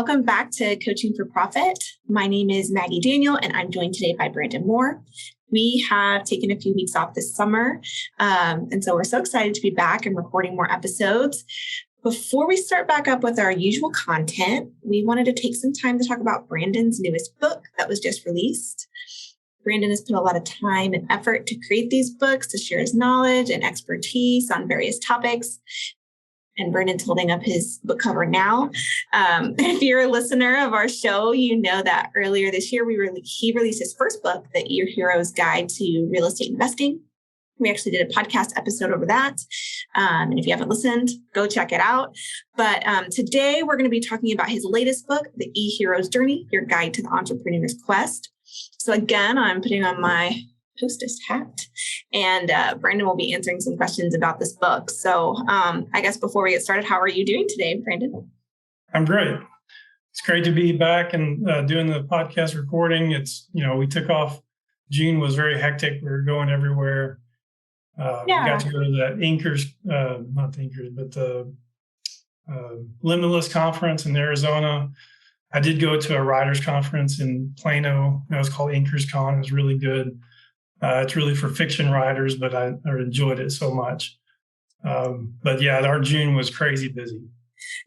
Welcome back to Coaching for Profit. My name is Maggie Daniel, and I'm joined today by Brandon Moore. We have taken a few weeks off this summer, and so we're so excited to be back and recording more episodes. Before we start back up with our usual content, we wanted to take some time to talk about Brandon's newest book that was just released. Brandon has put a lot of time and effort to create these books, to share his knowledge and expertise on various topics. And Brandon's holding up his book cover now. If you're a listener of our show, you know that earlier this year, he released his first book, The E Hero's Guide to Real Estate Investing. We actually did a podcast episode over that. And if you haven't listened, go check it out. But today we're going to be talking about his latest book, The E Hero's Journey, Your Guide to the Entrepreneur's Quest. So again, I'm putting on my hostess hat, and Brandon will be answering some questions about this book. So I guess before we get started, how are you doing today, Brandon? I'm great. It's great to be back and doing the podcast recording. We took off. June was very hectic. We were going everywhere. We got to go to the Limitless conference in Arizona. I did go to a writers conference in Plano. That was called Inkers Con. It was really good. It's really for fiction writers, but I enjoyed it so much. But yeah, our June was crazy busy.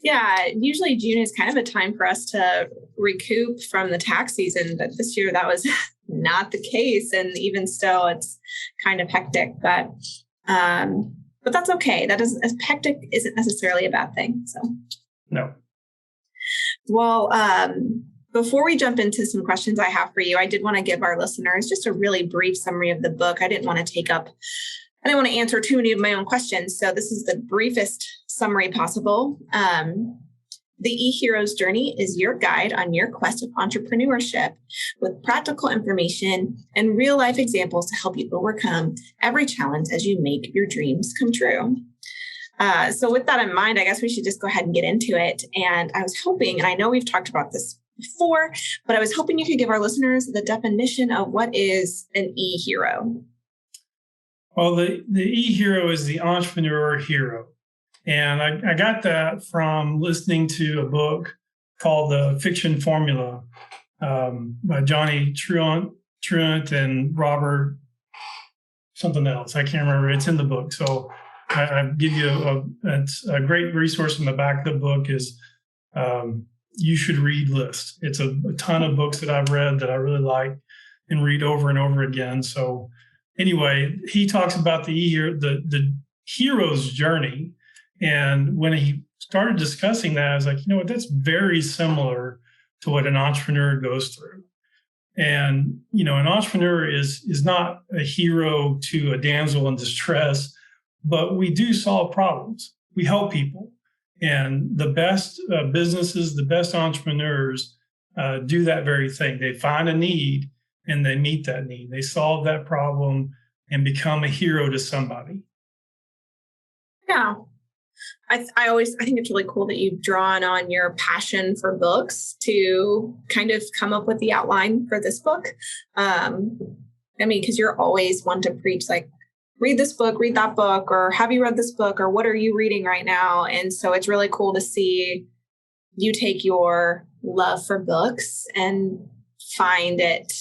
Yeah, usually June is kind of a time for us to recoup from the tax season, but this year that was not the case. And even still, it's kind of hectic, but that's okay. Hectic isn't necessarily a bad thing. So no. Well, before we jump into some questions I have for you, I did want to give our listeners just a really brief summary of the book. I didn't want to answer too many of my own questions. So this is the briefest summary possible. The E Hero's Journey is your guide on your quest of entrepreneurship with practical information and real life examples to help you overcome every challenge as you make your dreams come true. So with that in mind, I guess we should just go ahead and get into it. And I was hoping, and I know we've talked about this before, but I was hoping you could give our listeners the definition of what is an E-hero. Well, the E-hero is the entrepreneur hero. And I got that from listening to a book called The Fiction Formula by Johnny Truant and Robert something else. I can't remember. It's in the book. So I give you a great resource in the back of the book is You Should Read list. It's a ton of books that I've read that I really like and read over and over again. So anyway, he talks about the hero's journey. And when he started discussing that, I was like, you know what, that's very similar to what an entrepreneur goes through. And, an entrepreneur is not a hero to a damsel in distress, but we do solve problems. We help people. And the best businesses, the best entrepreneurs do that very thing. They find a need and they meet that need. They solve that problem and become a hero to somebody. Yeah. I think it's really cool that you've drawn on your passion for books to kind of come up with the outline for this book. Because you're always one to preach, like, read this book, read that book, or have you read this book, or what are you reading right now? And so it's really cool to see you take your love for books and find it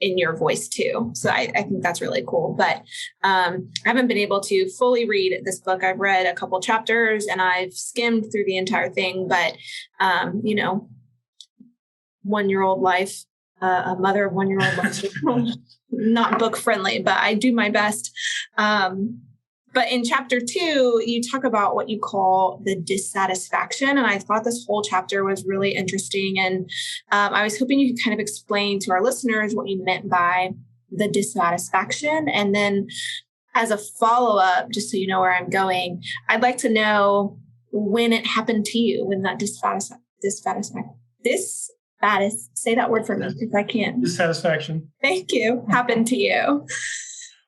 in your voice too. So I think that's really cool. But I haven't been able to fully read this book. I've read a couple chapters and I've skimmed through the entire thing. But, 1-year-old life, a mother of 1-year-old life, not book friendly, but I do my best. But in chapter 2, you talk about what you call the dissatisfaction. And I thought this whole chapter was really interesting. And I was hoping you could kind of explain to our listeners what you meant by the dissatisfaction. And then as a follow-up, just so you know where I'm going, I'd like to know when it happened to you, when that say that word for me if I can. Dissatisfaction. Thank you. Happened to you.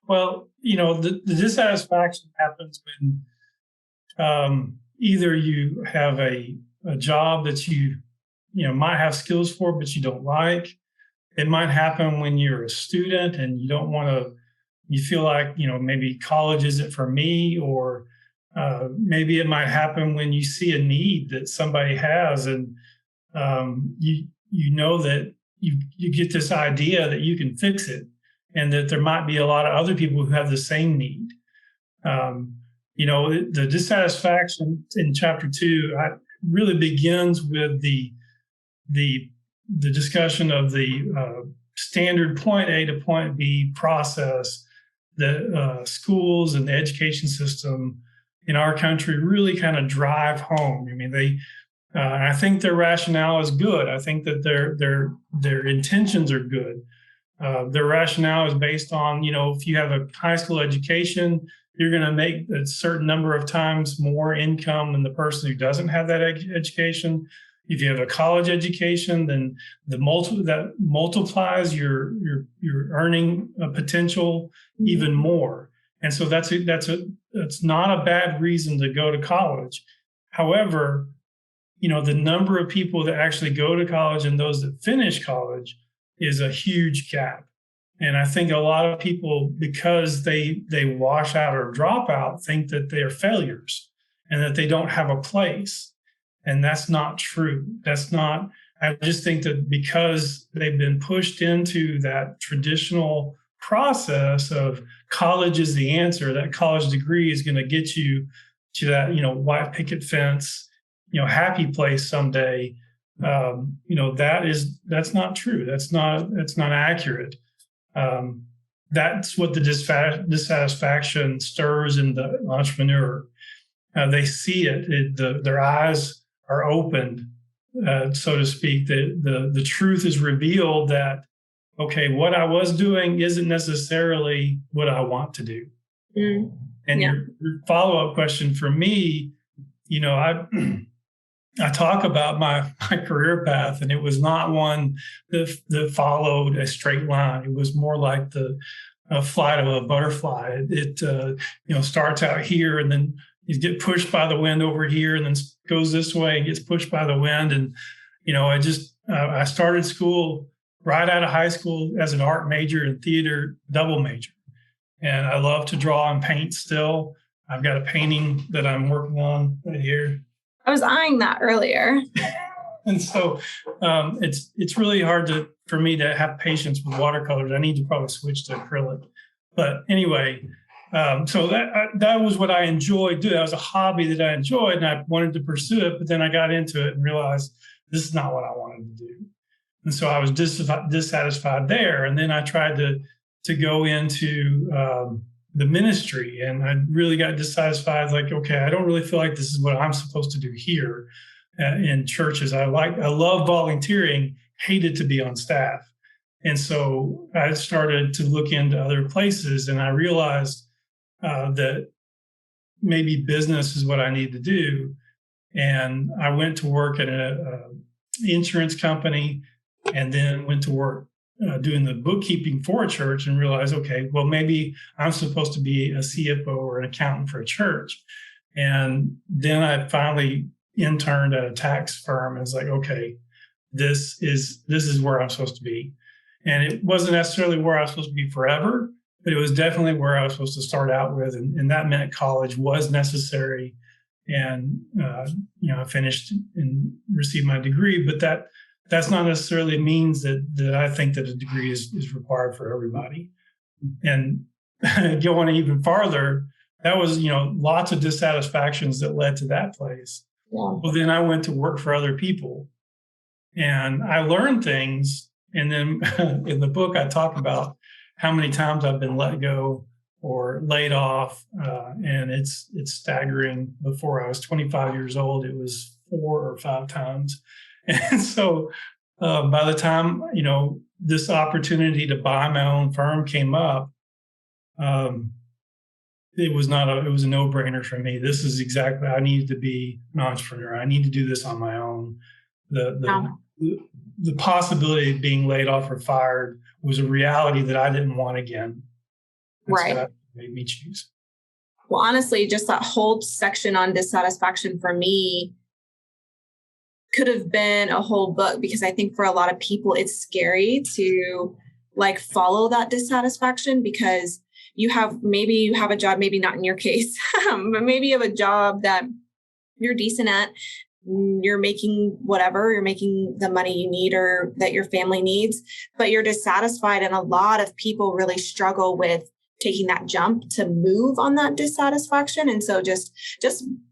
Well, the dissatisfaction happens when either you have a job that you might have skills for, but you don't like. It might happen when you're a student and you don't want to, you feel like, maybe college isn't for me, or maybe it might happen when you see a need that somebody has and you know that you get this idea that you can fix it, and that there might be a lot of other people who have the same need. The dissatisfaction in chapter 2 really begins with the discussion of the standard point A to point B process that schools and the education system in our country really kind of drive home. I mean, I think their rationale is good. I think that their intentions are good. Their rationale is based on, if you have a high school education, you're going to make a certain number of times more income than the person who doesn't have that education. If you have a college education, then that multiplies your earning potential even more. And so that's not a bad reason to go to college. However, the number of people that actually go to college and those that finish college is a huge gap. And I think a lot of people, because they wash out or drop out, think that they are failures and that they don't have a place. And that's not true. I just think that because they've been pushed into that traditional process of college is the answer, that college degree is going to get you to that, white picket fence, happy place someday. That's not true. That's not accurate. That's what the dissatisfaction stirs in the entrepreneur. They see it. Their eyes are opened, so to speak. The truth is revealed that, okay, what I was doing isn't necessarily what I want to do. And your follow-up question for me, I talk about my career path, and it was not one that followed a straight line. It was more like the flight of a butterfly. It starts out here, and then you get pushed by the wind over here, and then goes this way and gets pushed by the wind. And I started school right out of high school as an art major and theater double major, and I love to draw and paint still. I've got a painting that I'm working on right here. I was eyeing that earlier. And so it's really hard for me to have patience with watercolors. I need to probably switch to acrylic. But anyway, so that was what I enjoyed doing. That was a hobby that I enjoyed, and I wanted to pursue it. But then I got into it and realized this is not what I wanted to do. And so I was dissatisfied there. And then I tried to go into the ministry, and I really got dissatisfied. Like, okay, I don't really feel like this is what I'm supposed to do here in churches. I love volunteering, hated to be on staff. And so I started to look into other places, and I realized that maybe business is what I need to do. And I went to work at an insurance company, and then went to work doing the bookkeeping for a church, and realized, okay, well, maybe I'm supposed to be a CFO or an accountant for a church. And then I finally interned at a tax firm. And it's like, okay, this is where I'm supposed to be. And it wasn't necessarily where I was supposed to be forever, but it was definitely where I was supposed to start out with. And that meant college was necessary. And, I finished and received my degree, but that's not necessarily means that I think that a degree is required for everybody. And going even farther, that was, lots of dissatisfactions that led to that place. Yeah. Well, then I went to work for other people, and I learned things. And then in the book, I talk about how many times I've been let go or laid off. And it's staggering. Before I was 25 years old, it was 4 or 5 times. And so by the time, this opportunity to buy my own firm came up, it was a no-brainer for me. This is exactly, I needed to be an entrepreneur. I need to do this on my own. The possibility of being laid off or fired was a reality that I didn't want again. And right. So that made me choose. Well, honestly, just that whole section on dissatisfaction for me could have been a whole book, because I think for a lot of people, it's scary to follow that dissatisfaction, because you have a job, maybe not in your case, but maybe you have a job that you're decent at, you're making whatever, you're making the money you need or that your family needs, but you're dissatisfied. And a lot of people really struggle with taking that jump to move on that dissatisfaction. And so just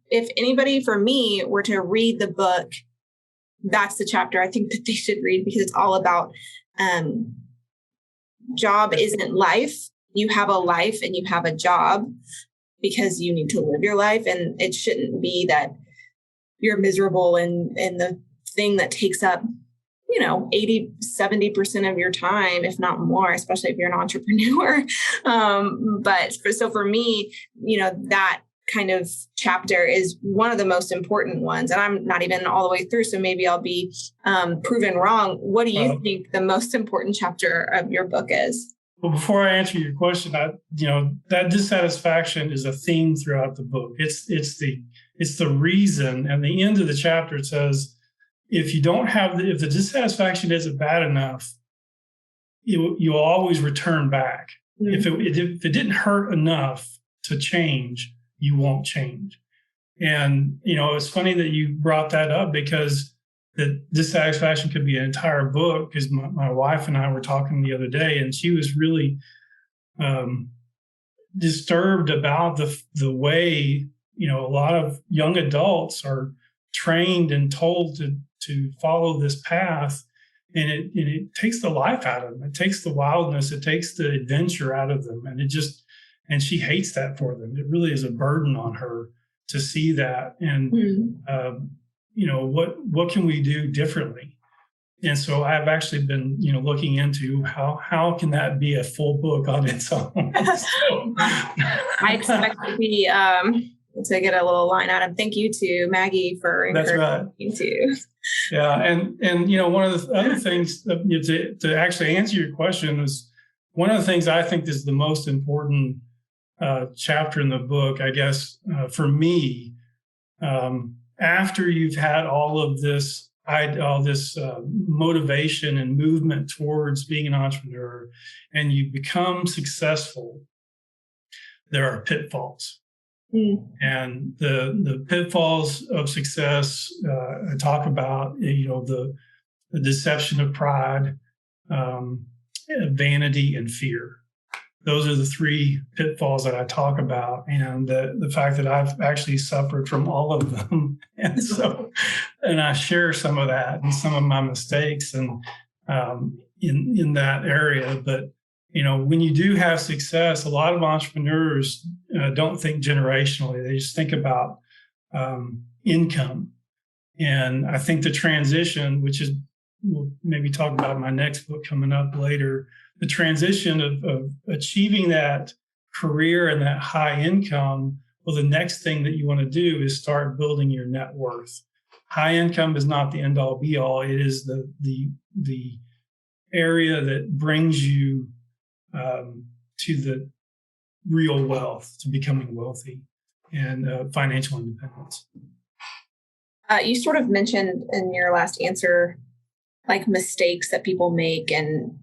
if anybody for me were to read the book, that's the chapter I think that they should read, because it's all about job isn't life. You have a life and you have a job because you need to live your life. And it shouldn't be that you're miserable and the thing that takes up, 80, 70% of your time, if not more, especially if you're an entrepreneur. But for me, that kind of chapter is one of the most important ones. And I'm not even all the way through, so maybe I'll be proven wrong. What do you think the most important chapter of your book is? Well, before I answer your question, that dissatisfaction is a theme throughout the book. It's the reason. And the end of the chapter, it says, if the dissatisfaction isn't bad enough, you'll always return back. Mm-hmm. If it didn't hurt enough to change, you won't change. And, it's funny that you brought that up, because the dissatisfaction could be an entire book, because my wife and I were talking the other day, and she was really disturbed about the way, a lot of young adults are trained and told to follow this path. And it takes the life out of them. It takes the wildness. It takes the adventure out of them. And she hates that for them. It really is a burden on her to see that. And, what can we do differently? And so I've actually been, looking into how can that be a full book on its own. I expect to get a little line out of thank you to Maggie for encouraging me to. Yeah. And one of the other things to actually answer your question is, one of the things I think is the most important chapter in the book, I guess, for me, after you've had all this motivation and movement towards being an entrepreneur, and you become successful, there are pitfalls. Mm. And the pitfalls of success, I talk about, the deception of pride, vanity, and fear. Those are the three pitfalls that I talk about, and the fact that I've actually suffered from all of them. And I share some of that and some of my mistakes and in that area. But, when you do have success, a lot of entrepreneurs don't think generationally. They just think about income. And I think the transition, which is, we'll maybe talk about in my next book coming up later, the transition of achieving that career and that high income. Well, the next thing that you want to do is start building your net worth. High income is not the end all be all. It is the area that brings you to the real wealth, to becoming wealthy and financial independence. You sort of mentioned in your last answer, like mistakes that people make, and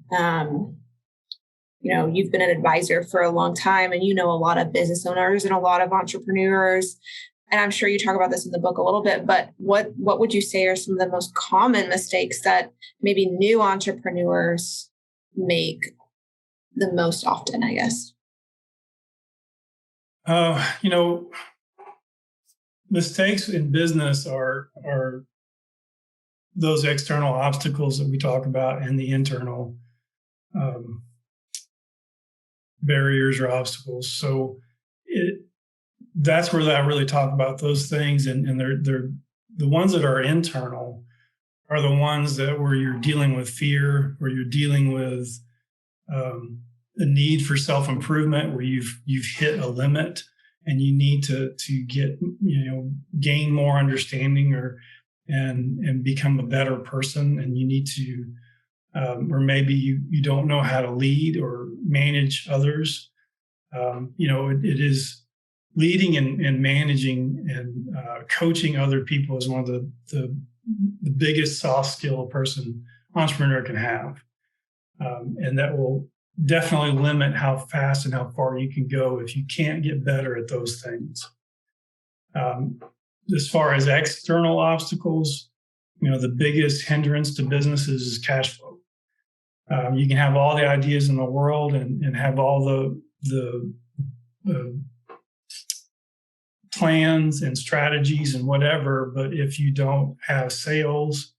you've been an advisor for a long time, and a lot of business owners and a lot of entrepreneurs. And I'm sure you talk about this in the book a little bit, but what would you say are some of the most common mistakes that maybe new entrepreneurs make the most often, I guess? Mistakes in business are those external obstacles that we talk about, and the internal barriers or obstacles. So that's where I really talk about those things, and they're the ones that are internal are the ones that where you're dealing with fear, where you're dealing with a need for self-improvement, where you've hit a limit and you need to get gain more understanding and become a better person, and you need to or maybe you don't know how to lead or manage others. It is leading and managing and coaching other people is one of the biggest soft skill a entrepreneur can have. And that will definitely limit how fast and how far you can go if you can't get better at those things. as far as external obstacles, the biggest hindrance to businesses is cash flow. You can have all the ideas in the world and have all the plans and strategies and whatever, but if you don't have sales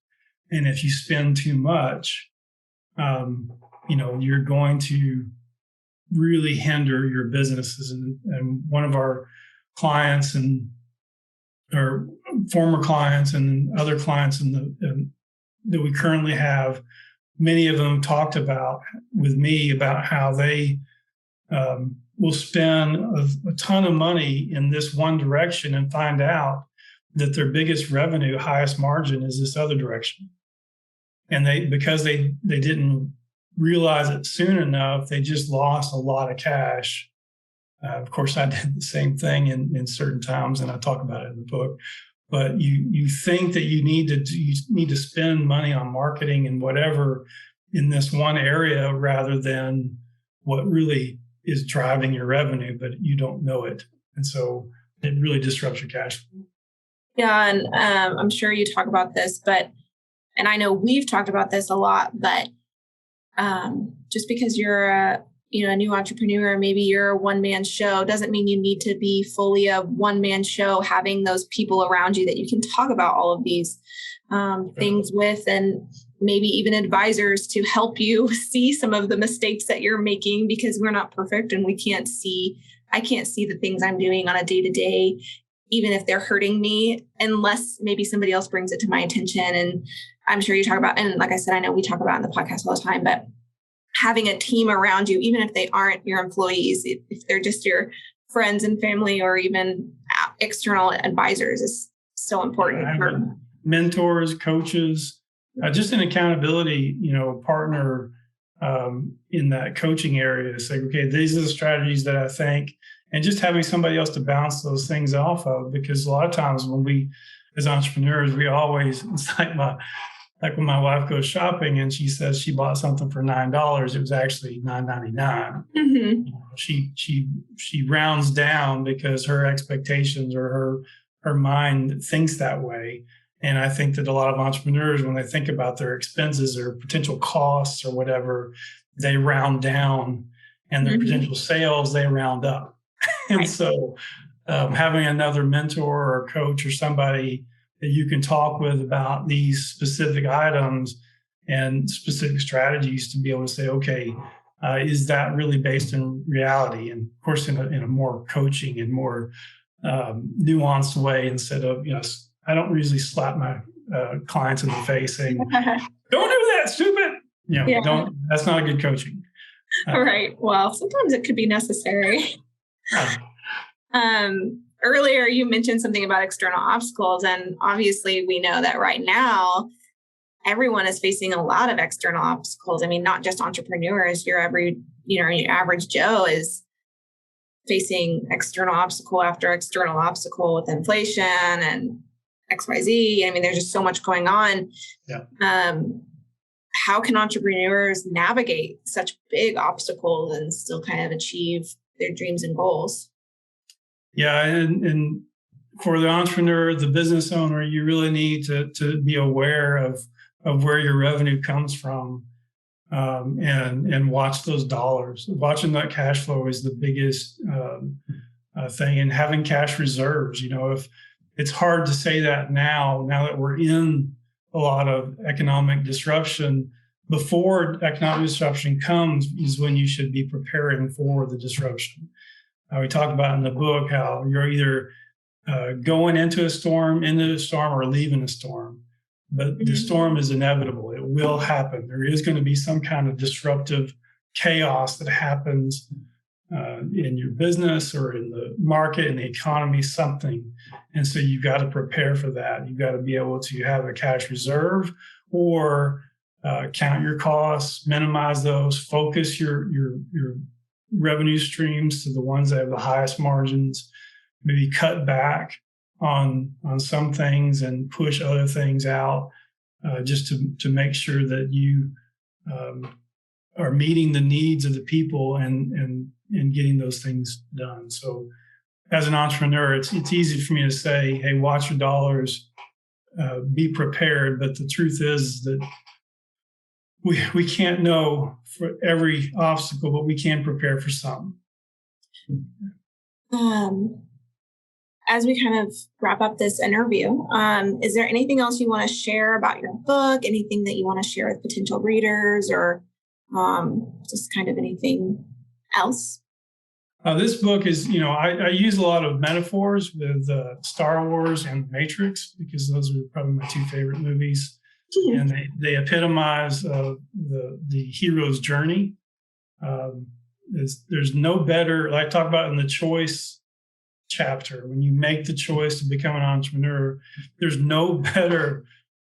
and if you spend too much, you're going to really hinder your businesses. And one of our clients or former clients and other clients that we currently have, many of them talked about with me about how they will spend a ton of money in this one direction and find out that their biggest revenue, highest margin is this other direction. And because they didn't realize it soon enough, they just lost a lot of cash. Of course, I did the same thing in certain times, and I talk about it in the book. But you think that you need to spend money on marketing and whatever in this one area rather than what really is driving your revenue, but you don't know it. And so it really disrupts your cash flow. Yeah. And I'm sure you talk about this, and I know we've talked about this a lot, but just because you're a new entrepreneur, maybe you're a one-man show, doesn't mean you need to be fully a one-man show, having those people around you that you can talk about all of these things with, and maybe even advisors to help you see some of the mistakes that you're making, because we're not perfect and I can't see the things I'm doing on a day-to-day, even if they're hurting me, unless maybe somebody else brings it to my attention. And I'm sure you talk about, and like I said, I know we talk about in the podcast all the time, but having a team around you, even if they aren't your employees, if they're just your friends and family or even external advisors, is so important. Mentors, coaches, just an accountability, partner in that coaching area. Say, okay, these are the strategies that I think, and just having somebody else to bounce those things off of. Because a lot of times when we, as entrepreneurs, we always, it's like when my wife goes shopping and she says she bought something for $9, it was actually $9.99. Mm-hmm. She rounds down because her expectations or her mind thinks that way. And I think that a lot of entrepreneurs, when they think about their expenses or potential costs or whatever, they round down, and their potential sales, they round up. And so having another mentor or coach or somebody that you can talk with about these specific items and specific strategies to be able to say, okay, is that really based in reality? And of course, in a more coaching and more nuanced way, instead of, I don't usually slap my clients in the face saying, don't do that, stupid. Don't, that's not a good coaching. Right. Well, sometimes it could be necessary. Earlier, you mentioned something about external obstacles, and obviously we know that right now, everyone is facing a lot of external obstacles. I mean, not just entrepreneurs, your average Joe is facing external obstacle after external obstacle with inflation and XYZ. I mean, there's just so much going on. Yeah. How can entrepreneurs navigate such big obstacles and still kind of achieve their dreams and goals? Yeah. And for the entrepreneur, the business owner, you really need to be aware of where your revenue comes from, and watch those dollars. Watching that cash flow is the biggest thing, and having cash reserves. If it's hard to say that now that we're in a lot of economic disruption. Before economic disruption comes is when you should be preparing for the disruption. We talk about in the book how you're either going into a storm, or leaving a storm. But the storm is inevitable. It will happen. There is going to be some kind of disruptive chaos that happens in your business or in the market, in the economy, something. And so you've got to prepare for that. You've got to be able to have a cash reserve, or count your costs, minimize those, focus your revenue streams to the ones that have the highest margins, maybe cut back on some things and push other things out, just to make sure that you are meeting the needs of the people and getting those things done. So as an entrepreneur, it's easy for me to say, hey, watch your dollars, be prepared. But the truth is that we can't know for every obstacle, but we can prepare for some. As we kind of wrap up this interview, is there anything else you want to share about your book? Anything that you want to share with potential readers, or just kind of anything else? This book is, I use a lot of metaphors with Star Wars and Matrix, because those are probably my two favorite movies. Mm-hmm. And they epitomize the hero's journey. There's no better, like I talk about in the choice chapter, when you make the choice to become an entrepreneur, there's no better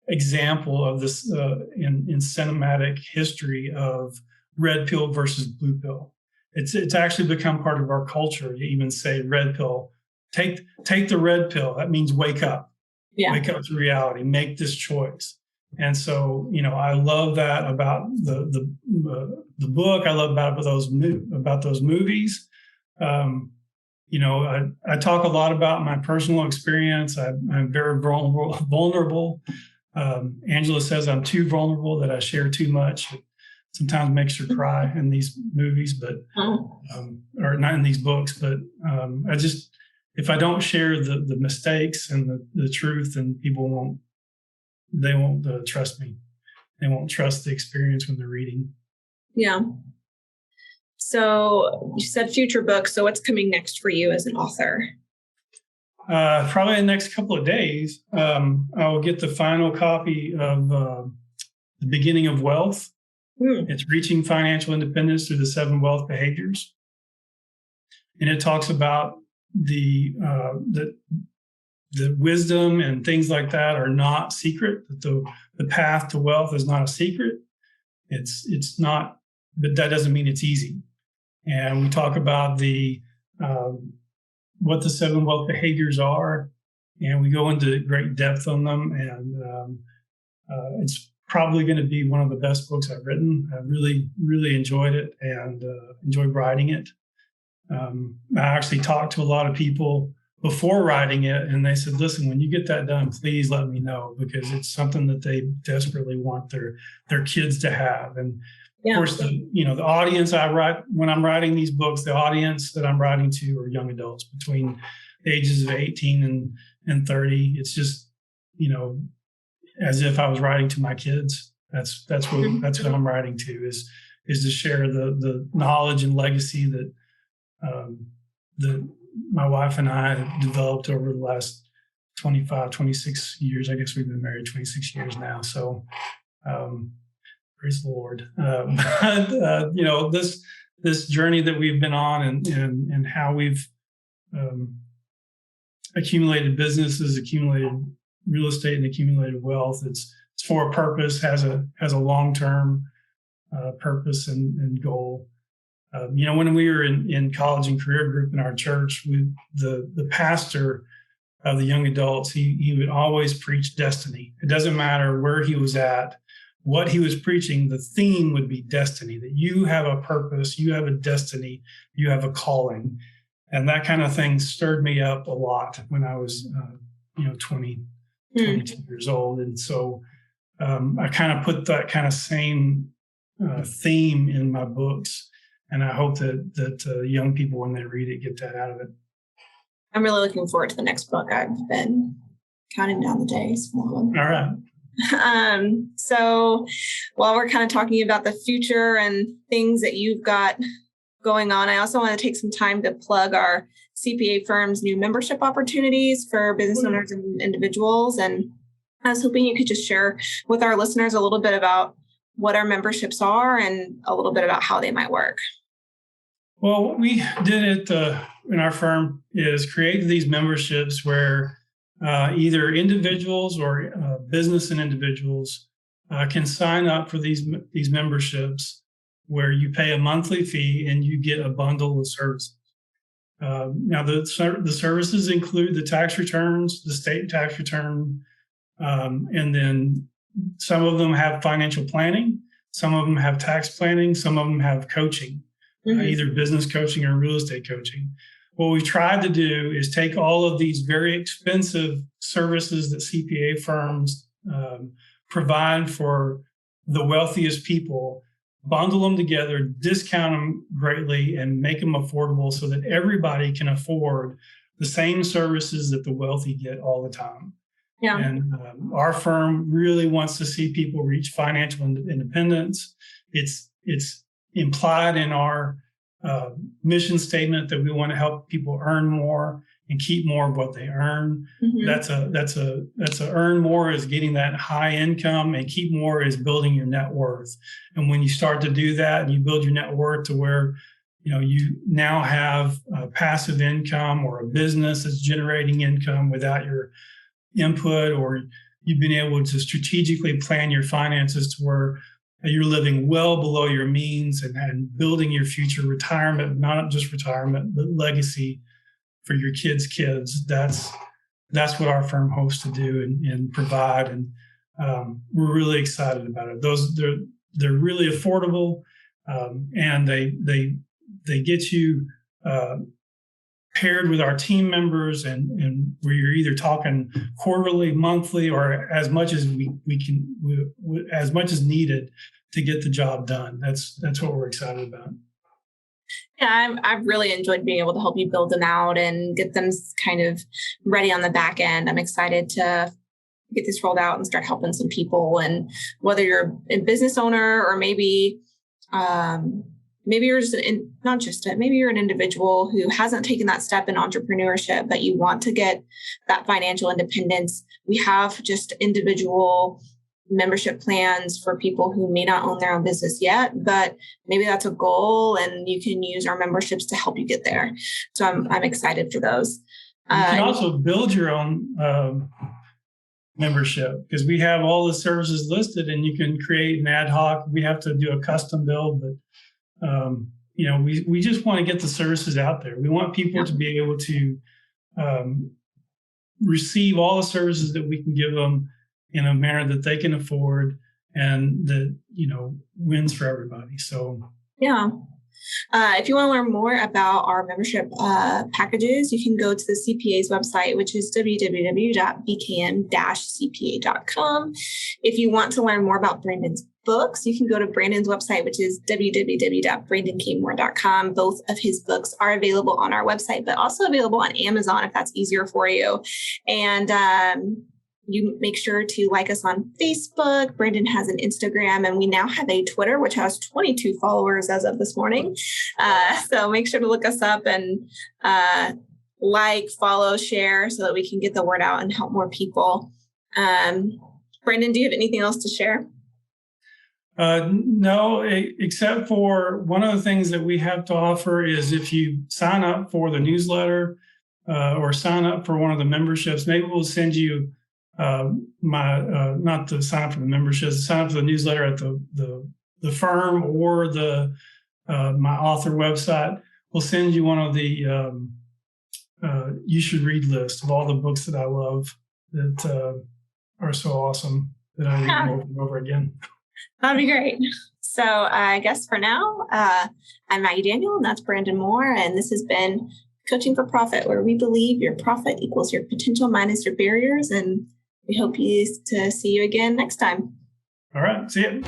example of this in cinematic history of red pill versus blue pill. It's actually become part of our culture to even say red pill. Take the red pill. That means wake up. Yeah. Wake up to reality. Make this choice. And so, I love that about the book. I love about those movies. I talk a lot about my personal experience. I'm very vulnerable. Angela says I'm too vulnerable, that I share too much. It sometimes makes her cry in these movies, but or not in these books. But if I don't share the mistakes and the truth, then people won't trust me. They won't trust the experience when they're reading. Yeah. So you said future books. So what's coming next for you as an author? Probably in the next couple of days, I will get the final copy of The Beginning of Wealth. It's Reaching Financial Independence Through the 7 Wealth Behaviors. And it talks about the wisdom and things like that are not secret. That the path to wealth is not a secret. It's not, but that doesn't mean it's easy. And we talk about what the 7 wealth behaviors are, and we go into great depth on them. And it's probably going to be one of the best books I've written. I really, really enjoyed it and enjoyed writing it. I actually talked to a lot of people before writing it, and they said, listen, when you get that done, please let me know, because it's something that they desperately want their kids to have. And of course, the audience I write, when I'm writing these books, the audience that I'm writing to are young adults between the ages of 18 and 30. It's just, as if I was writing to my kids. That's what I'm writing to, is to share the knowledge and legacy that my wife and I have developed over the last 25, 26 years. I guess we've been married 26 years now. So, praise the Lord. This journey that we've been on and how we've accumulated businesses, accumulated real estate, and accumulated wealth. It's for a purpose, has a long-term purpose and goal. When we were in college and career group in our church, the pastor of the young adults, he would always preach destiny. It doesn't matter where he was at, what he was preaching, the theme would be destiny, that you have a purpose, you have a destiny, you have a calling. And that kind of thing stirred me up a lot when I was, 22 years old. And so I kind of put that kind of same theme in my books. And I hope that young people, when they read it, get that out of it. I'm really looking forward to the next book. I've been counting down the days for that one. All right. So while we're kind of talking about the future and things that you've got going on, I also want to take some time to plug our CPA firm's new membership opportunities for business owners and individuals. And I was hoping you could just share with our listeners a little bit about what our memberships are and a little bit about how they might work. Well, what we did in our firm is create these memberships where either individuals or business and individuals can sign up for these memberships, where you pay a monthly fee and you get a bundle of services. Now, the services include the tax returns, the state tax return, and then some of them have financial planning, some of them have tax planning, some of them have coaching, either business coaching or real estate coaching. what we've tried to do is take all of these very expensive services that CPA firms provide for the wealthiest people, bundle them together, discount them greatly, and make them affordable so that everybody can afford the same services that the wealthy get all the time. Yeah. And our firm really wants to see people reach financial independence. It's implied in our mission statement that we want to help people earn more and keep more of what they earn. Mm-hmm. That's a earn more is getting that high income, and keep more is building your net worth. And when you start to do that and you build your net worth to where you now have passive income or a business that's generating income without your input, or you've been able to strategically plan your finances to where you're living well below your means and building your future retirement, not just retirement, but legacy for your kids' kids. That's what our firm hopes to do and provide. And we're really excited about it. They're really affordable, and they get you paired with our team members, and where you're either talking quarterly, monthly, or as much as as much as needed to get the job done. That's what we're excited about. Yeah, I've really enjoyed being able to help you build them out and get them kind of ready on the back end. I'm excited to get this rolled out and start helping some people. And whether you're a business owner or maybe you're maybe you're an individual who hasn't taken that step in entrepreneurship, but you want to get that financial independence. We have just individual membership plans for people who may not own their own business yet, but maybe that's a goal, and you can use our memberships to help you get there. So I'm excited for those. You can also build your own membership, because we have all the services listed, and you can create an ad hoc. We have to do a custom build, but we just want to get the services out there. We want people to be able to receive all the services that we can give them in a manner that they can afford, and that wins for everybody. So if you want to learn more about our membership packages, you can go to the CPA's website, which is www.bkm-cpa.com. If you want to learn more about Brandon's books, you can go to Brandon's website, which is www.brandonkmore.com. Both of his books are available on our website, but also available on Amazon if that's easier for you. And you make sure to like us on Facebook. Brandon has an Instagram, and we now have a Twitter, which has 22 followers as of this morning. So make sure to look us up and like, follow, share, so that we can get the word out and help more people. Brandon, do you have anything else to share? No, except for one of the things that we have to offer is if you sign up for the newsletter or sign up for one of the memberships, maybe we'll send you not to sign up for the membership, sign up for the newsletter at the firm or the my author website. We'll send you one of the you should read list of all the books that I love that are so awesome that I read them over and over again. That'd be great. So I guess for now, I'm Maggie Daniel, and that's Brandon Moore, and this has been Coaching for Profit, where we believe your profit equals your potential minus your barriers, and we hope to see you again next time. All right. See you.